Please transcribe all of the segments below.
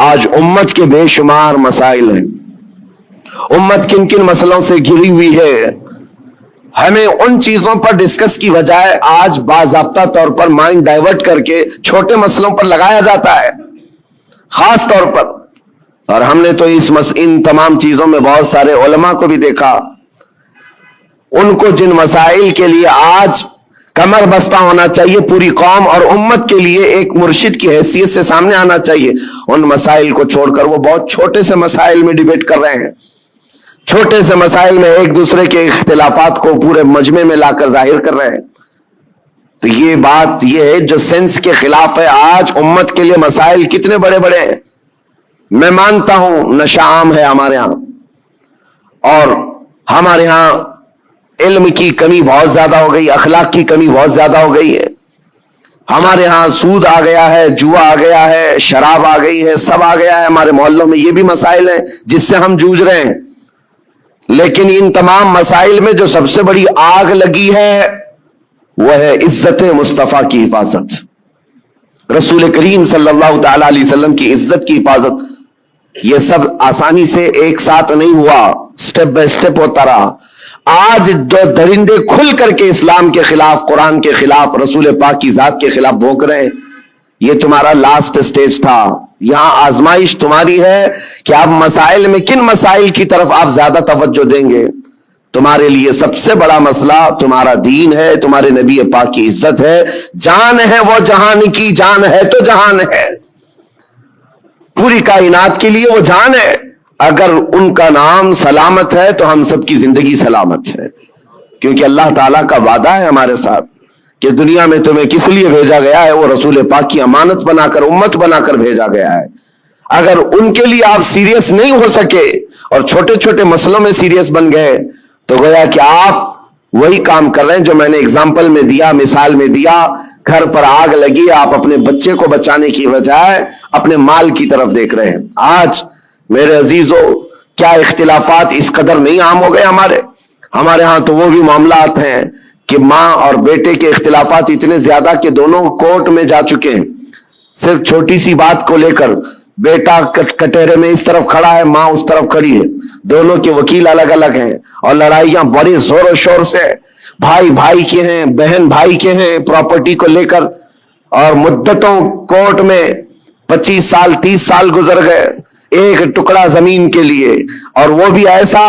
آج امت کے بے شمار مسائل ہیں، امت کن کن مسئلوں سے گھری ہوئی ہے، ہمیں ان چیزوں پر ڈسکس کی بجائے آج باضابطہ طور پر مائنڈ ڈائیورٹ کر کے چھوٹے مسئلوں پر لگایا جاتا ہے خاص طور پر۔ اور ہم نے تو ان تمام چیزوں میں بہت سارے علماء کو بھی دیکھا، ان کو جن مسائل کے لیے آج کمر بستہ ہونا چاہیے پوری قوم اور امت کے لیے ایک مرشد کی حیثیت سے سامنے آنا چاہیے، ان مسائل کو چھوڑ کر وہ بہت چھوٹے سے مسائل میں ڈیبیٹ کر رہے ہیں، چھوٹے سے مسائل میں ایک دوسرے کے اختلافات کو پورے مجمع میں لا کر ظاہر کر رہے ہیں۔ تو یہ بات یہ ہے جو سینس کے خلاف ہے۔ آج امت کے لیے مسائل کتنے بڑے بڑے ہیں، میں مانتا ہوں نشہ عام ہے ہمارے ہاں، اور ہمارے ہاں علم کی کمی بہت زیادہ ہو گئی، اخلاق کی کمی بہت زیادہ ہو گئی ہے، ہمارے ہاں سود آ گیا ہے، جوا آ گیا ہے، شراب آ گئی ہے، سب آ گیا ہے ہمارے محلوں میں۔ یہ بھی مسائل ہیں جس سے ہم جوجھ رہے ہیں، لیکن ان تمام مسائل میں جو سب سے بڑی آگ لگی ہے وہ ہے عزت مصطفیٰ کی حفاظت، رسول کریم صلی اللہ تعالی علیہ وسلم کی عزت کی حفاظت۔ یہ سب آسانی سے ایک ساتھ نہیں ہوا، سٹیپ بائی سٹیپ ہوتا رہا۔ آج جو درندے کھل کر کے اسلام کے خلاف، قرآن کے خلاف، رسول پاک کی ذات کے خلاف بھونک رہے ہیں، یہ تمہارا لاسٹ سٹیج تھا۔ یہاں آزمائش تمہاری ہے کہ آپ مسائل میں کن مسائل کی طرف آپ زیادہ توجہ دیں گے۔ تمہارے لیے سب سے بڑا مسئلہ تمہارا دین ہے، تمہارے نبی پاک کی عزت ہے، جان ہے وہ جہان کی، جان ہے تو جہان ہے، پوری کائنات کے لیے وہ جان ہے۔ اگر ان کا نام سلامت ہے تو ہم سب کی زندگی سلامت ہے، کیونکہ اللہ تعالیٰ کا وعدہ ہے ہمارے ساتھ کہ دنیا میں تمہیں کس لیے بھیجا گیا ہے، وہ رسول پاک کی امانت بنا کر، امت بنا کر بھیجا گیا ہے۔ اگر ان کے لیے آپ سیریس نہیں ہو سکے اور چھوٹے چھوٹے مسئلوں میں سیریس بن گئے تو گویا کہ آپ وہی کام کر رہے ہیں جو میں نے اگزامپل میں دیا، مثال میں دیا۔ گھر پر آگ لگی، آپ اپنے بچے کو بچانے کی بجائے اپنے مال کی طرف دیکھ رہے ہیں۔ آج میرے عزیزو کیا اختلافات اس قدر نہیں عام ہو گئے ہمارے ہاں تو وہ بھی معاملات ہیں کہ ماں اور بیٹے کے اختلافات اتنے زیادہ کہ دونوں کورٹ میں جا چکے ہیں، صرف چھوٹی سی بات کو لے کر۔ بیٹا کٹہرے میں اس طرف کھڑا ہے، ماں اس طرف کھڑی ہے، دونوں کے وکیل الگ الگ ہیں، اور لڑائیاں بڑے زور و شور سے، بھائی بھائی کے ہیں، بہن بھائی کے ہیں، پراپرٹی کو لے کر، اور مدتوں کورٹ میں 25 سال 30 سال گزر گئے ایک ٹکڑا زمین کے لیے، اور وہ بھی ایسا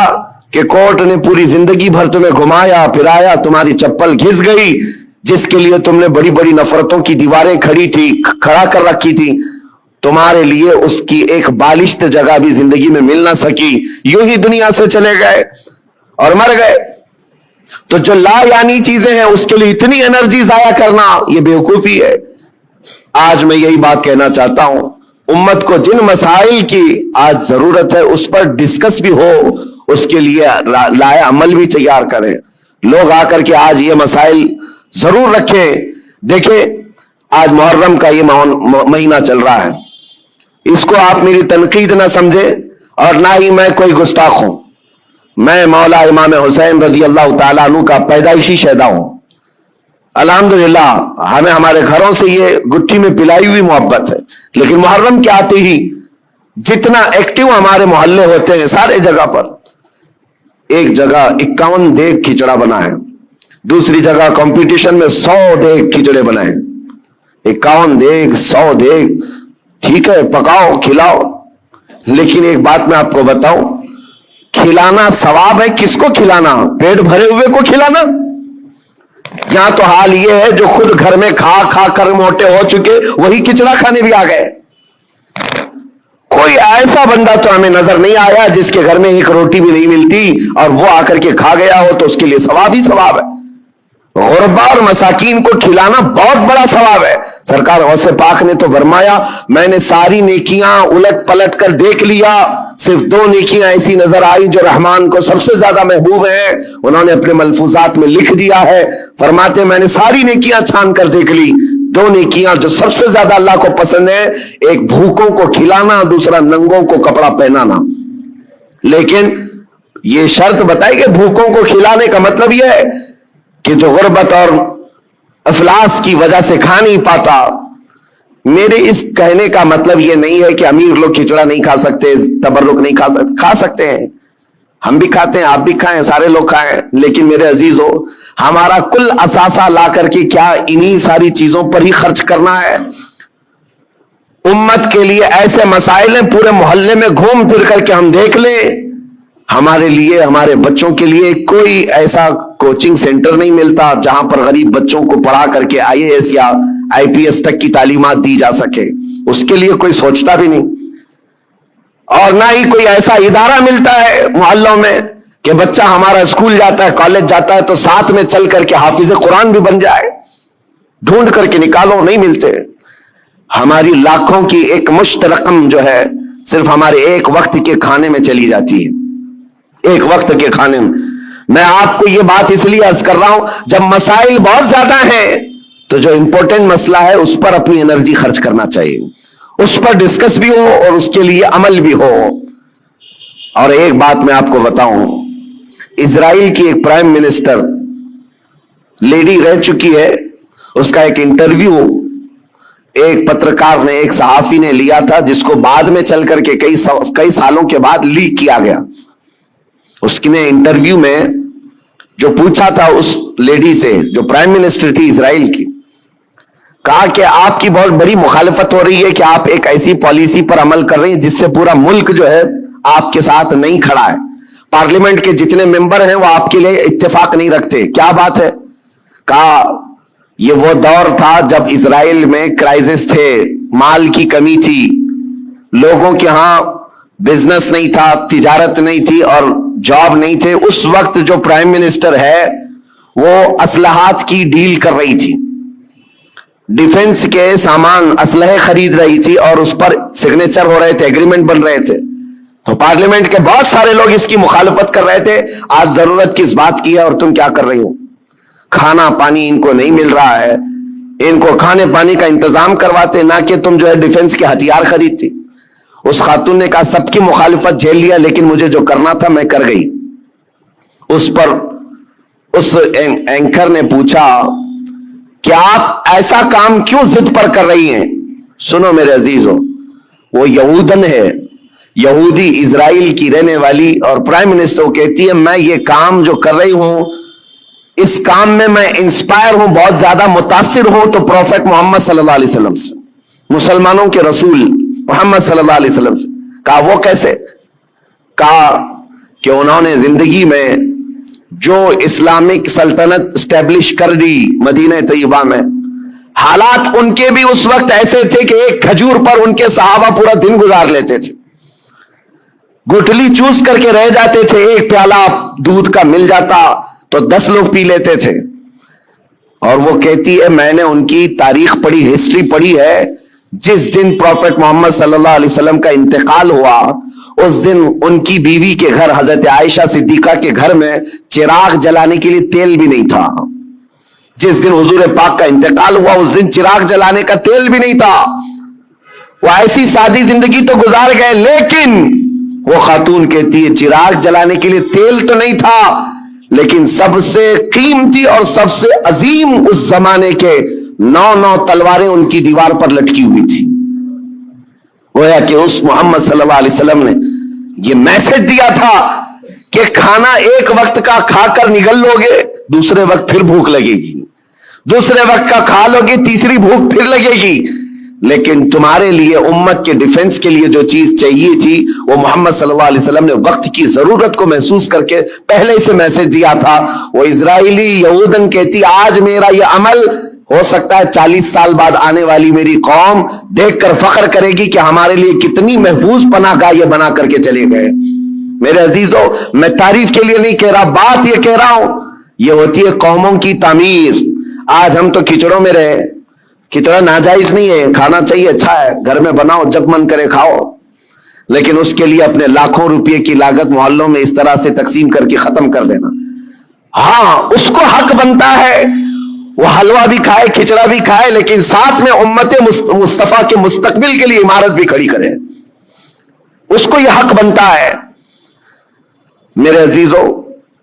کہ کورٹ نے پوری زندگی بھر تمہیں گھمایا پھرایا، تمہاری چپل گھس گئی، جس کے لیے تم نے بڑی بڑی نفرتوں کی دیواریں کھڑا کر رکھی تھی، تمہارے لیے اس کی ایک بالشت جگہ بھی زندگی میں مل نہ سکی، یوں ہی دنیا سے چلے گئے اور مر گئے۔ تو جو لا یعنی چیزیں ہیں اس کے لیے اتنی انرجی ضائع کرنا یہ بیوقوفی ہے۔ آج میں یہی بات کہنا چاہتا ہوں، امت کو جن مسائل کی آج ضرورت ہے اس پر ڈسکس بھی ہو، اس کے لیے لائے عمل بھی تیار کریں۔ لوگ آ کر کے آج یہ مسائل ضرور رکھیں۔ دیکھیں آج محرم کا یہ مہینہ چل رہا ہے، اس کو آپ میری تنقید نہ سمجھیں اور نہ ہی میں کوئی گستاخ ہوں، میں مولا امام حسین رضی اللہ تعالیٰ عنہ کا پیدائشی شہدا ہوں۔ الحمدللہ ہمیں ہمارے گھروں سے یہ گٹھی میں پلائی ہوئی محبت ہے، لیکن محرم کے آتے ہی جتنا ایکٹیو ہمارے محلے ہوتے ہیں سارے جگہ پر، ایک جگہ 51 دیگ کھچڑا بنا ہے، دوسری جگہ کمپٹیشن میں 100 دیگ کھچڑے بنائے، 51 دیگ 100 دیگ، ٹھیک ہے پکاؤ کھلاؤ، لیکن ایک بات میں آپ کو بتاؤں، کھلانا ثواب ہے، کس کو کھلانا؟ پیٹ بھرے ہوئے کو کھلانا؟ یہاں تو حال یہ ہے جو خود گھر میں کھا کھا کر موٹے ہو چکے وہی کھچڑا کھانے بھی آ گئے۔ کوئی ایسا بندہ تو ہمیں نظر نہیں آیا جس کے گھر میں ایک روٹی بھی نہیں ملتی اور وہ آ کر کے کھا گیا ہو، تو اس کے لیے ثواب ہی ثواب ہے۔ غربا اور مساکین کو کھلانا بہت بڑا ثواب ہے۔ سرکار غوث پاک نے تو فرمایا میں نے ساری نیکیاں الٹ پلٹ کر دیکھ لیا، صرف 2 نیکیاں ایسی نظر آئی جو رحمان کو سب سے زیادہ محبوب ہیں، انہوں نے اپنے ملفوظات میں لکھ دیا ہے، فرماتے میں نے ساری نیکیاں چھان کر دیکھ لی، 2 نیکیاں جو سب سے زیادہ اللہ کو پسند ہے، ایک بھوکوں کو کھلانا، دوسرا ننگوں کو کپڑا پہنانا۔ لیکن یہ شرط بتائی کہ بھوکوں کو کھلانے کا مطلب یہ ہے کہ جو غربت اور افلاس کی وجہ سے کھا نہیں پاتا، میرے اس کہنے کا مطلب یہ نہیں ہے کہ امیر لوگ کھچڑا نہیں کھا سکتے, تبرک نہیں کھا سکتے ہیں, ہم بھی کھاتے ہیں, آپ بھی کھائیں, سارے لوگ کھائیں, لیکن میرے عزیزو ہمارا کل اثاثہ لا کر کے کیا انہی ساری چیزوں پر ہی خرچ کرنا ہے؟ امت کے لیے ایسے مسائل ہیں, پورے محلے میں گھوم پھر کر کے ہم دیکھ لیں, ہمارے لیے, ہمارے بچوں کے لیے کوئی ایسا کوچنگ سینٹر نہیں ملتا جہاں پر غریب بچوں کو پڑھا کر کے IAS یا IPS تک کی تعلیمات دی جا سکے. اس کے لیے کوئی سوچتا بھی نہیں, اور نہ ہی کوئی ایسا ادارہ ملتا ہے محلوں میں کہ بچہ ہمارا اسکول جاتا ہے, کالج جاتا ہے تو ساتھ میں چل کر کے حافظ قرآن بھی بن جائے. ڈھونڈ کر کے نکالو, نہیں ملتے. ہماری لاکھوں کی ایک مشت رقم جو ہے صرف ہمارے ایک وقت کے کھانے میں چلی جاتی ہے, ایک وقت کے کھانے میں. میں آپ کو یہ بات اس لیے عرض کر رہا ہوں, جب مسائل بہت زیادہ ہیں تو جو امپورٹنٹ مسئلہ ہے اس پر اپنی انرجی خرچ کرنا چاہیے, اس پر ڈسکس بھی ہو اور اس کے لیے عمل بھی ہو. اور ایک بات میں آپ کو بتاؤں, اسرائیل کی ایک پرائم منسٹر لیڈی رہ چکی ہے, اس کا ایک انٹرویو ایک پترکار نے, ایک صحافی نے لیا تھا, جس کو بعد میں چل کر کے کئی سالوں کے بعد لیک کیا گیا. اس نے انٹرویو میں جو پوچھا تھا اس لیڈی سے جو پرائم منسٹر تھی اسرائیل کی, کہا کہ آپ کی بہت بڑی مخالفت ہو رہی ہے کہ آپ ایک ایسی پالیسی پر عمل کر رہی ہیں جس سے پورا ملک جو ہے آپ کے ساتھ نہیں کھڑا ہے, پارلیمنٹ کے جتنے ممبر ہیں وہ آپ کے لیے اتفاق نہیں رکھتے. کیا بات ہے؟ کہا یہ وہ دور تھا جب اسرائیل میں کرائسس تھے, مال کی کمی تھی, لوگوں کے ہاں بزنس نہیں تھا, تجارت نہیں تھی اور جاب نہیں تھے. اس وقت جو پرائم منسٹر ہے وہ اسلحات کی ڈیل کر رہی تھی, ڈیفنس کے سامان اسلحے خرید رہی تھی اور اس پر سگنیچر ہو رہے تھے, ایگریمنٹ بن رہے تھے. تو پارلیمنٹ کے بہت سارے لوگ اس کی مخالفت کر رہے تھے, آج ضرورت کس بات کی ہے اور تم کیا کر رہی ہو؟ کھانا پانی ان کو نہیں مل رہا ہے, ان کو کھانے پانی کا انتظام کرواتے, نہ کہ تم جو ہے ڈیفنس کے ہتھیار خریدتی. اس خاتون نے کہا سب کی مخالفت جھیل لیا لیکن مجھے جو کرنا تھا میں کر گئی. اس پر اس اینکر نے پوچھا کہ آپ ایسا کام کیوں ضد پر کر رہی ہیں؟ سنو میرے عزیزو, وہ یہودن ہے, یہودی, اسرائیل کی رہنے والی, اور پرائم منسٹر کہتی ہے میں یہ کام جو کر رہی ہوں اس کام میں انسپائر ہوں, بہت زیادہ متاثر ہوں تو پروفیٹ محمد صلی اللہ علیہ وسلم سے, مسلمانوں کے رسول محمد صلی اللہ علیہ وسلم سے. کہا وہ کیسے؟ کہا کہ انہوں نے زندگی میں جو اسلامک سلطنت اسٹیبلش کر دی مدینہ طیبہ میں, حالات ان کے بھی اس وقت ایسے تھے کہ ایک کھجور پر ان کے صحابہ پورا دن گزار لیتے تھے, گٹلی چوس کر کے رہ جاتے تھے, ایک پیالہ دودھ کا مل جاتا تو 10 لوگ پی لیتے تھے. اور وہ کہتی ہے میں نے ان کی تاریخ پڑھی, ہسٹری پڑھی ہے, جس دن پروفیٹ محمد صلی اللہ علیہ وسلم کا انتقال ہوا اس دن ان کی بیوی کے گھر حضرت عائشہ صدیقہ کے گھر میں چراغ جلانے کے لیے تیل بھی نہیں تھا. جس دن حضور پاک کا انتقال ہوا اس دن چراغ جلانے کا تیل بھی نہیں تھا. وہ ایسی سادی زندگی تو گزار گئے, لیکن وہ خاتون کہتی ہے چراغ جلانے کے لیے تیل تو نہیں تھا, لیکن سب سے قیمتی اور سب سے عظیم اس زمانے کے 9 تلواریں ان کی دیوار پر لٹکی ہوئی تھی. گویا کہ اس محمد صلی اللہ علیہ وسلم نے یہ میسج دیا تھا کہ کھانا ایک وقت کا کھا کر نگل لو گے, دوسرے وقت پھر بھوک لگے گی, دوسرے وقت کا کھا لو گے, تیسری بھوک پھر لگے گی, لیکن تمہارے لیے امت کے ڈیفنس کے لیے جو چیز چاہیے تھی وہ محمد صلی اللہ علیہ وسلم نے وقت کی ضرورت کو محسوس کر کے پہلے سے میسج دیا تھا. وہ اسرائیلی یہودن کہتی آج میرا یہ عمل ہو سکتا ہے 40 سال بعد آنے والی میری قوم دیکھ کر فخر کرے گی کہ ہمارے لیے کتنی محفوظ پناہ گاہ یہ بنا کر کے چلے گئے. میرے عزیزو میں تعریف کے لیے نہیں کہہ رہا, بات یہ کہہ رہا ہوں یہ ہوتی ہے قوموں کی تعمیر. آج ہم تو کھچڑوں میں رہے, کھچڑا ناجائز نہیں ہے, کھانا چاہیے, اچھا ہے, گھر میں بناؤ, جب من کرے کھاؤ, لیکن اس کے لیے اپنے لاکھوں روپے کی لاگت محلوں میں اس طرح سے تقسیم کر کے ختم کر دینا. ہاں اس کو حق بنتا ہے وہ حلوہ بھی کھائے, کھچڑا بھی کھائے, لیکن ساتھ میں امت مصطفیٰ کے مستقبل کے لیے عمارت بھی کھڑی کرے, اس کو یہ حق بنتا ہے. میرے عزیزو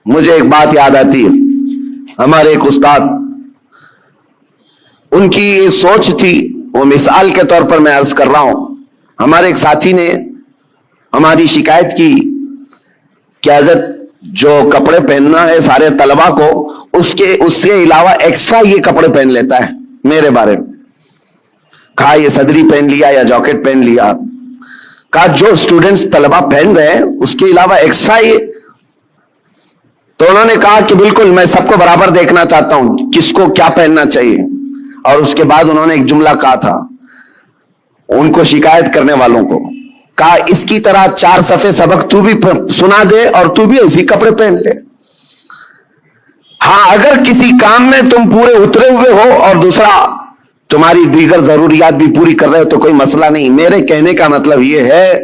مجھے ایک بات یاد آتی ہے, ہمارے ایک استاد, ان کی یہ سوچ تھی वो मिसाल के तौर पर मैं अर्ज कर रहा हूं। हमारे एक साथी ने हमारी शिकायत की कि हज़रत जो कपड़े पहनना है सारे तलबा को, उसके अलावा एक्स्ट्रा ये कपड़े पहन लेता है मेरे बारे में। कहा ये सदरी पहन लिया या जैकेट पहन लिया। कहा जो स्टूडेंट्स तलबा पहन रहे हैं उसके अलावा एक्स्ट्रा ये। तो उन्होंने कहा कि बिल्कुल मैं सबको बराबर देखना चाहता हूं, किसको क्या पहनना चाहिए। और उसके बाद उन्होंने एक जुमला कहा था उनको शिकायत करने वालों को, कहा इसकी तरह 4 सफ़े सबक तू भी सुना दे और तू भी उसी कपड़े पहन ले। हाँ, अगर किसी काम में तुम पूरे उतरे हुए हो और दूसरा तुम्हारी दीगर जरूरियात भी पूरी कर रहे हो तो कोई मसला नहीं। मेरे कहने का मतलब यह है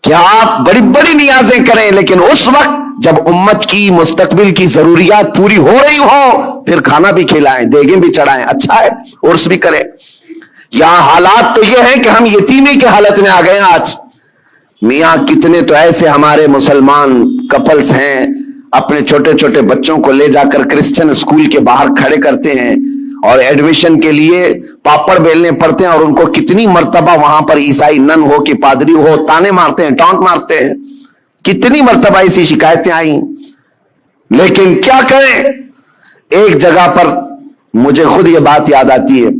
कि आप बड़ी बड़ी नियाजें करें, लेकिन उस वक्त जब उम्मत की मुस्तकबिल की जरूरियात पूरी हो रही हो फिर खाना भी खिलाएं, देगें भी चढ़ाएं, अच्छा है, उर्स भी करें। यहां हालात तो यह है कि हम यतीमी की हालत में आ गए हैं आज। मियां कितने तो ऐसे हमारे मुसलमान कपल्स हैं अपने छोटे छोटे बच्चों को ले जाकर क्रिश्चियन स्कूल के बाहर खड़े करते हैं और एडमिशन के लिए पापड़ बेलने पड़ते हैं, और उनको कितनी मर्तबा वहां पर ईसाई नन हो कि पादरी हो ताने मारते हैं, टॉन्ट मारते हैं। कितनी मर्तबा ऐसी शिकायतें आई, लेकिन क्या करें। एक जगह पर मुझे खुद ये बात याद आती है।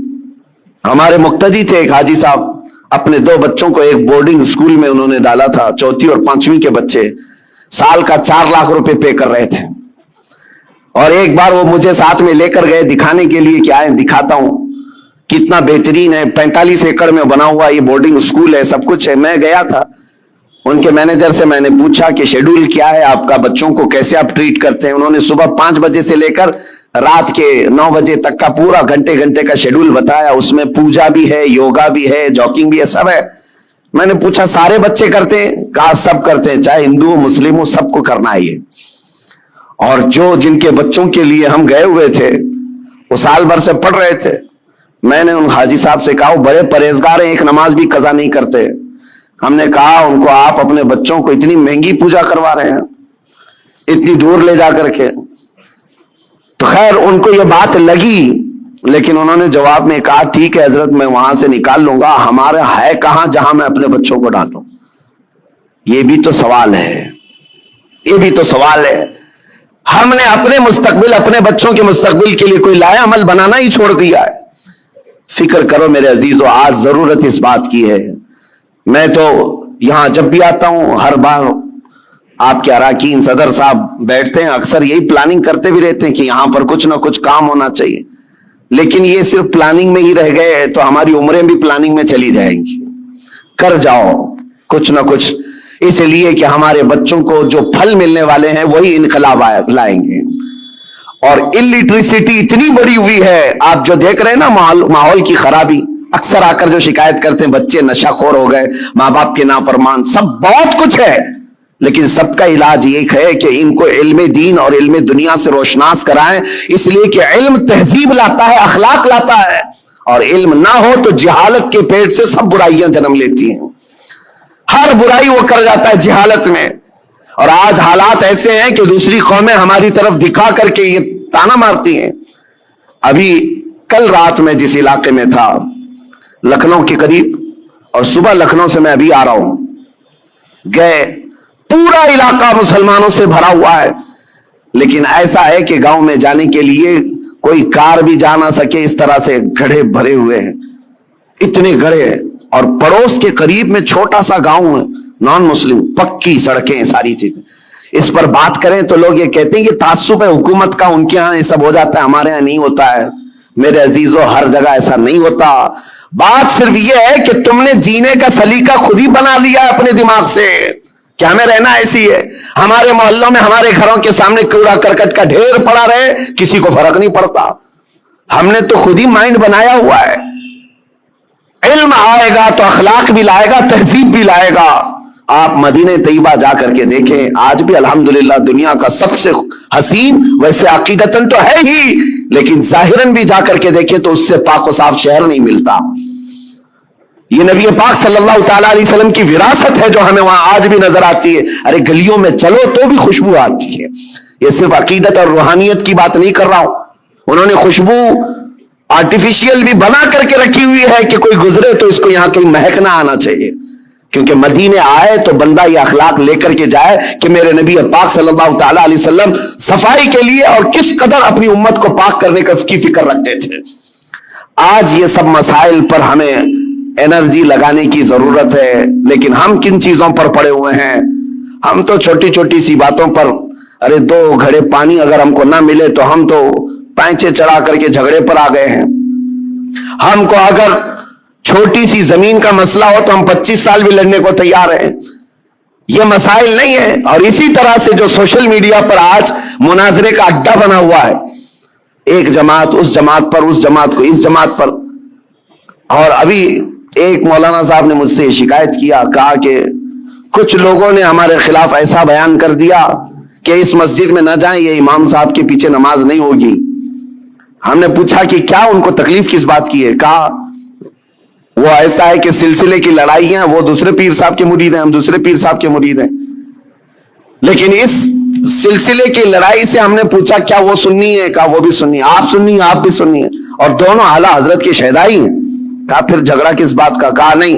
हमारे मुक्तदी थे एक हाजी साहब, अपने 2 बच्चों को एक बोर्डिंग स्कूल में उन्होंने डाला था। 4वीं और 5वीं के बच्चे साल का 4 लाख रुपए पे कर रहे थे। और एक बार वो मुझे साथ में लेकर गए दिखाने के लिए, क्या है दिखाता हूं कितना बेहतरीन है, 45 एकड़ में बना हुआ ये बोर्डिंग स्कूल है, सब कुछ है। मैं गया था, उनके मैनेजर से मैंने पूछा कि शेड्यूल क्या है आपका, बच्चों को कैसे आप ट्रीट करते हैं। उन्होंने सुबह 5 बजे से लेकर रात के 9 बजे तक का पूरा घंटे घंटे का शेड्यूल बताया। उसमें पूजा भी है, योगा भी है, जॉगिंग भी है, सब है। मैंने पूछा सारे बच्चे करते हैं? कहा सब करते हैं, चाहे हिंदू हो मुस्लिम हो, सबको करना है ये। और जो जिनके बच्चों के लिए हम गए हुए थे वो साल भर से पढ़ रहे थे। मैंने उन हाजी साहब से कहा वो बड़े परहेजगार हैं, एक नमाज भी कज़ा नहीं करते। हमने कहा उनको आप अपने बच्चों को इतनी महंगी पूजा करवा रहे हैं, इतनी दूर ले जा करके। तो खैर उनको ये बात लगी, लेकिन उन्होंने जवाब में कहा ठीक है हजरत मैं वहां से निकाल लूंगा, हमारा है कहां जहां मैं अपने बच्चों को डालूं। ये भी तो सवाल है, ये भी तो सवाल है। हमने अपने मुस्तकबिल, अपने बच्चों के मुस्तकबिल के लिए कोई लाया अमल बनाना ही छोड़ दिया है। फिक्र करो मेरे अजीजों, आज जरूरत इस बात की है। मैं तो यहां जब भी आता हूं हर बार आपके अराकीन सदर साहब बैठते हैं, अक्सर यही प्लानिंग करते भी रहते हैं कि यहां पर कुछ ना कुछ काम होना चाहिए, लेकिन ये सिर्फ प्लानिंग में ही रह गए तो हमारी उम्रें भी प्लानिंग में चली जाएंगी। कर जाओ कुछ ना कुछ, इसलिए कि हमारे बच्चों को जो फल मिलने वाले हैं वही इनकलाब लाएंगे। और इलिटरेसिटी इतनी बड़ी हुई है, आप जो देख रहे हैं ना माहौल की खराबी, अक्सर आकर जो शिकायत करते हैं बच्चे नशाखोर हो गए, माँ बाप के नाफरमान, सब बहुत कुछ है, लेकिन सबका इलाज एक है कि इनको इल्म दीन और इल्म दुनिया से रोशनास कराएं। इसलिए कि इल्म तहजीब लाता है, अखलाक लाता है, और इल्म ना हो तो जहालत के पेट से सब बुराइयां जन्म लेती हैं। हर बुराई वो कर जाता है जहालत में। और आज हालात ऐसे हैं कि दूसरी कौमें हमारी तरफ दिखा करके ये ताना मारती हैं। अभी कल रात में जिस इलाके में था लखनऊ के करीब, और सुबह लखनऊ से मैं अभी आ रहा हूं, गए पूरा इलाका मुसलमानों से भरा हुआ है, लेकिन ऐसा है कि गांव में जाने के लिए कोई कार भी जा ना सके, इस तरह से गड्ढे भरे हुए हैं, इतने गड्ढे। और पड़ोस के करीब में छोटा सा गांव है, नॉन मुस्लिम, पक्की सड़कें, सारी चीजें। इस पर बात करें तो लोग ये कहते हैं ये ताज्जुब है हुकूमत का, उनके यहां ये सब हो जाता है, हमारे यहां नहीं होता है। मेरे अजीजों, हर जगह ऐसा नहीं होता। बात सिर्फ ये है कि तुमने जीने का सलीका खुद ही बना लिया है अपने दिमाग से कि हमें रहना ऐसी है। हमारे मोहल्लों में, हमारे घरों के सामने कूड़ा करकट का ढेर पड़ा रहे, किसी को फर्क नहीं पड़ता। हमने तो खुद ही माइंड बनाया हुआ है। इल्म आएगा तो अखलाक भी लाएगा, तहजीब भी लाएगा। आप मदीने तैयबा जा करके देखें, आज भी अल्हम्दुलिल्लाह दुनिया का सबसे हसीन, वैसे अकीदतन तो है ही, लेकिन जाहिरन भी जा करके देखें तो उससे पाक और साफ शहर नहीं मिलता। ये नबी पाक सल्लल्लाहु तआला अलैहि वसल्लम की विरासत है जो हमें वहां आज भी नजर आती है। अरे गलियों में चलो तो भी खुशबू आती है। ये सिर्फ अकीदत और रूहानियत की बात नहीं कर रहा हूं, उन्होंने खुशबू आर्टिफिशियल भी बना करके रखी हुई है कि कोई गुजरे तो इसको यहां कहीं महकना आना चाहिए, क्योंकि मदीने आए तो बंदा ये अखलाक लेकर के जाए कि मेरे नबी पाक सल्लल्लाहु ताला अलैहि वसल्लम सफाई के लिए और किस कदर अपनी उम्मत को पाक करने की फिक्र रखते थे। आज ये सब मसाइल पर हमें एनर्जी लगाने की जरूरत है, लेकिन हम किन चीजों पर पड़े हुए हैं? हम तो छोटी छोटी सी बातों पर, अरे 2 घड़े पानी अगर हमको ना मिले तो हम तो पैंचे चढ़ा करके झगड़े पर आ गए हैं। हमको अगर छोटी सी जमीन का मसला हो तो हम 25 साल भी लड़ने को तैयार हैं। यह मसाइल नहीं है। और इसी तरह से जो सोशल मीडिया पर आज मुनाजरे का अड्डा बना हुआ है, एक जमात उस जमात पर, उस जमात को इस जमात पर। और अभी एक मौलाना साहब ने मुझसे शिकायत किया, कहा कि कुछ लोगों ने हमारे खिलाफ ऐसा बयान कर दिया कि इस मस्जिद में न जाएं, ये इमाम साहब के पीछे नमाज नहीं होगी। हमने पूछा कि क्या उनको तकलीफ किस बात की है? कहा वो ऐसा है कि सिलसिले की लड़ाई है, वो दूसरे पीर साहब के मुरीद हैं, हम दूसरे पीर साहब के मुरीद हैं। लेकिन इस सिलसिले की लड़ाई से हमने पूछा क्या वो सुन्नी है? कहा वो भी सुन्नी है। आप सुन्नी है? आप भी सुन्नी है, और दोनों आला हजरत के शहदाई हैं। कहा फिर झगड़ा किस बात का? कहा नहीं,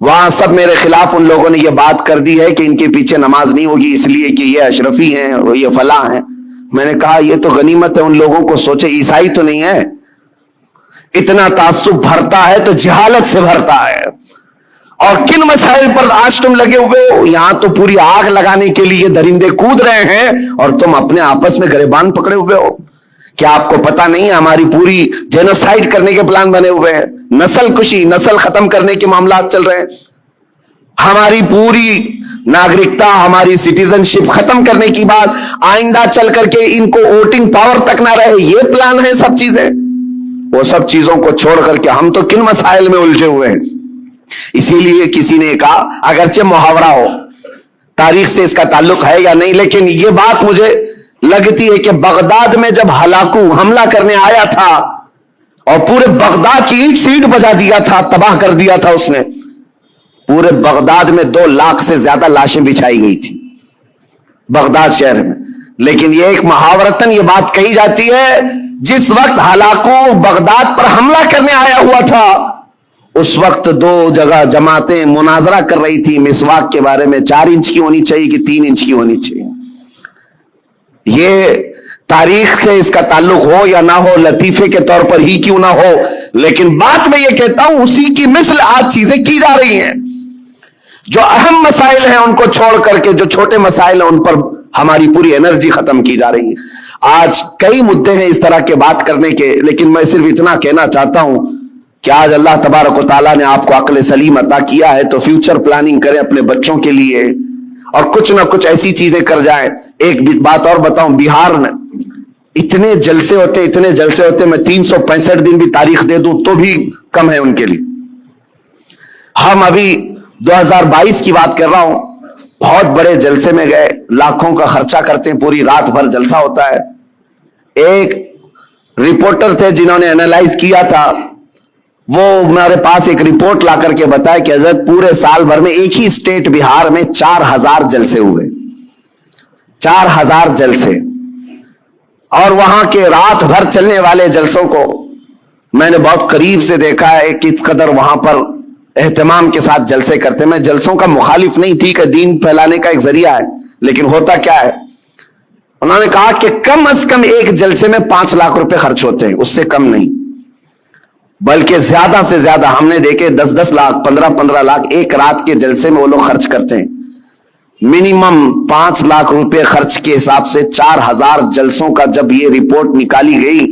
वहां सब मेरे खिलाफ उन लोगों ने ये बात कर दी है कि इनके पीछे नमाज नहीं होगी इसलिए कि ये अशरफी हैं और ये फला हैं। मैंने कहा ये तो गनीमत है उन लोगों को, सोचे ईसाई तो नहीं है। इतना तासुब भरता है तो जहालत से भरता है। और किन मसाइल पर आज तुम लगे हुए हो? यहां तो पूरी आग लगाने के लिए दरिंदे कूद रहे हैं और तुम अपने आपस में गिरबान पकड़े हुए हो। क्या आपको पता नहीं है हमारी पूरी जेनोसाइड करने के प्लान बने हुए हैं, नस्ल कुशी, नस्ल खत्म करने के मामला चल रहे हैं, हमारी पूरी नागरिकता, हमारी सिटीजनशिप खत्म करने की बात, आइंदा चल करके इनको वोटिंग पावर तक ना रहे, ये प्लान है सब चीजें। वो सब चीजों को छोड़ करके हम तो किन मसाइल में उलझे हुए हैं। इसीलिए किसी ने कहा, अगरचे मुहावरा हो, तारीख से इसका ताल्लुक है या नहीं, लेकिन ये बात मुझे लगती है कि बगदाद में जब हलाकू हमला करने आया था और पूरे बगदाद की ईंट सीट बजा दिया था, तबाह कर दिया था उसने, पूरे बगदाद में 2 लाख से ज्यादा लाशें बिछाई गई थी बगदाद शहर में। लेकिन ये एक मुहावरतन ये बात कही जाती है, जिस वक्त हलाकू बगदाद पर हमला करने आया हुआ था उस वक्त 2 जगह जमातें मुनाजरा कर रही थी मिसवाक के बारे में, 4 इंच की होनी चाहिए कि 3 इंच की होनी चाहिए। ये तारीख से इसका ताल्लुक हो या ना हो, लतीफे के तौर पर ही क्यों ना हो, लेकिन बात में यह कहता हूं उसी की मिसल आज चीजें की जा रही हैं। जो अहम मसाइल हैं उनको छोड़ करके जो छोटे मसाइल हैं उन पर हमारी पूरी एनर्जी खत्म की जा रही है। आज कई मुद्दे हैं इस तरह के बात करने के, लेकिन मैं सिर्फ इतना कहना चाहता हूं कि आज अल्लाह तबारक व तआला ने आपको अक्ल सलीम अता किया है तो फ्यूचर प्लानिंग करें अपने बच्चों के लिए और कुछ ना कुछ ऐसी चीजें कर जाएं। एक बात और बताऊं, बिहार में इतने जलसे होते, इतने जलसे होते, मैं 365 दिन भी तारीख दे दूं तो भी कम है उनके लिए। हम अभी 2022 की बात कर रहा हूं, बहुत बड़े जलसे में गए, लाखों का खर्चा करते हैं, पूरी रात भर जलसा होता है। एक रिपोर्टर थे जिन्होंने एनालाइज किया था, वो हमारे पास एक रिपोर्ट ला करके बताया कि हजरत पूरे साल भर में एक ही स्टेट बिहार में 4000 जलसे हुए, 4000 जलसे। और वहां के रात भर चलने वाले जलसों को मैंने बहुत करीब से देखा है, किस कदर वहां पर एहतमाम के साथ जलसे करते। मैं जलसों का मुखालिफ नहीं, ठीक है, दीन फैलाने का एक जरिया है, लेकिन होता क्या है, उन्होंने कहा कि कम से कम एक जलसे में 5 लाख रुपए खर्च होते हैं, उससे कम नहीं, बल्कि ज्यादा से ज्यादा हमने देखे 10-10 लाख, 15-15 लाख एक रात के जलसे में वो लोग खर्च करते हैं। मिनिमम 5 लाख रुपए खर्च के हिसाब से 4000 जलसों का जब ये रिपोर्ट निकाली गई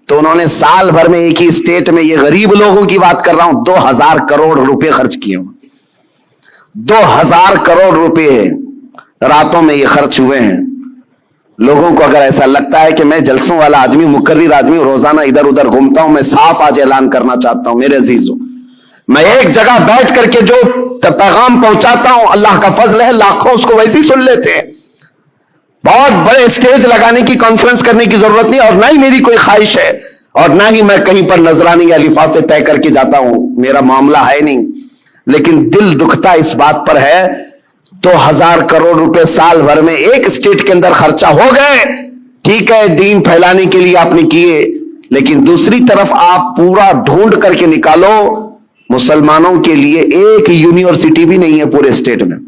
तो उन्होंने साल भर में एक ही स्टेट में, ये गरीब लोगों की बात कर रहा हूं, 2000 करोड़ रुपए खर्च किए। 2000 करोड़ रुपए रातों में ये खर्च हुए हैं। लोगों को अगर ऐसा लगता है कि मैं जलसों वाला आदमी, मुकर्रिर आदमी, रोजाना इधर उधर घूमता हूं, मैं साफ आज ऐलान करना चाहता हूं मेरे अजीजों, मैं एक जगह बैठ करके जो पैगाम पहुंचाता हूं, अल्लाह का फजल है, लाखों उसको वैसे ही सुन लेते हैं। बहुत बड़े स्टेज लगाने की, कॉन्फ्रेंस करने की जरूरत नहीं, और ना ही मेरी कोई ख्वाहिश है, और ना ही मैं कहीं पर नजरानी या लिफाफे तय करके जाता हूं, मेरा मामला है नहीं। लेकिन दिल दुखता इस बात पर है, 2000 करोड़ रुपए साल भर में एक स्टेट के अंदर खर्चा हो गए। ठीक है, दीन फैलाने के लिए आपने किए, لیکن دوسری طرف آپ پورا ڈھونڈ کر کے نکالو، مسلمانوں کے لیے ایک یونیورسٹی بھی نہیں ہے پورے اسٹیٹ میں۔